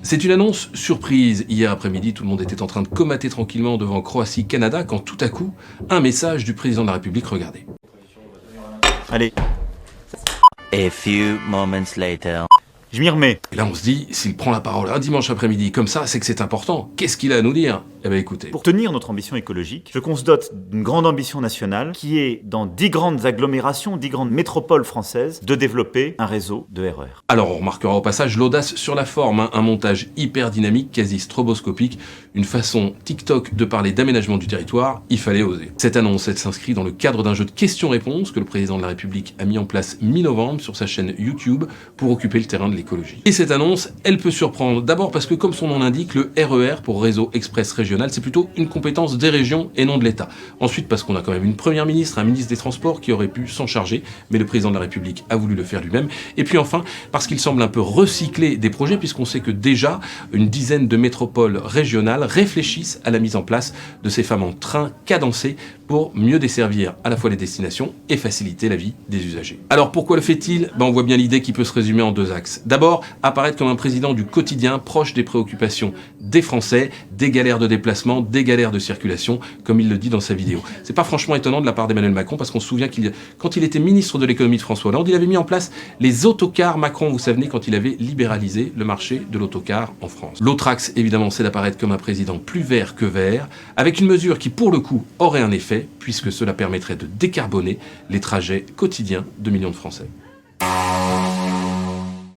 C'est une annonce surprise. Hier après-midi, tout le monde était en train de comater tranquillement devant Croatie-Canada quand tout à coup, un message du président de la République, regardez. Allez. A few moments later. Je m'y remets. Et là, on se dit, s'il prend la parole un dimanche après-midi comme ça, c'est que c'est important. Qu'est-ce qu'il a à nous dire? Eh bien, écoutez. Pour tenir notre ambition écologique, je qu'on se dote d'une grande ambition nationale qui est, dans 10 grandes agglomérations, 10 grandes métropoles françaises, de développer un réseau de RER. Alors, on remarquera au passage l'audace sur la forme, hein, un montage hyper dynamique, quasi stroboscopique, une façon TikTok de parler d'aménagement du territoire, il fallait oser. Cette annonce, elle s'inscrit dans le cadre d'un jeu de questions-réponses que le président de la République a mis en place mi-novembre sur sa chaîne YouTube pour occuper le terrain de l'écologie. Et cette annonce, elle peut surprendre, d'abord parce que, comme son nom l'indique, le RER, pour Réseau Express Régional, c'est plutôt une compétence des régions et non de l'État. Ensuite, parce qu'on a quand même une première ministre, un ministre des Transports qui aurait pu s'en charger, mais le président de la République a voulu le faire lui-même. Et puis enfin, parce qu'il semble un peu recycler des projets, puisqu'on sait que déjà, une dizaine de métropoles régionales réfléchissent à la mise en place de ces fameux trains cadencés pour mieux desservir à la fois les destinations et faciliter la vie des usagers. Alors pourquoi le fait-il? On voit bien l'idée qui peut se résumer en deux axes. D'abord, apparaître comme un président du quotidien, proche des préoccupations des Français, des galères de déplacement, des galères de circulation, comme il le dit dans sa vidéo. C'est pas franchement étonnant de la part d'Emmanuel Macron, parce qu'on se souvient quand il était ministre de l'économie de François Hollande, il avait mis en place les autocars Macron, vous savez, quand il avait libéralisé le marché de l'autocar en France. L'autre axe, évidemment, c'est d'apparaître comme un président plus vert que vert, avec une mesure qui, pour le coup, aurait un effet, puisque cela permettrait de décarboner les trajets quotidiens de millions de Français.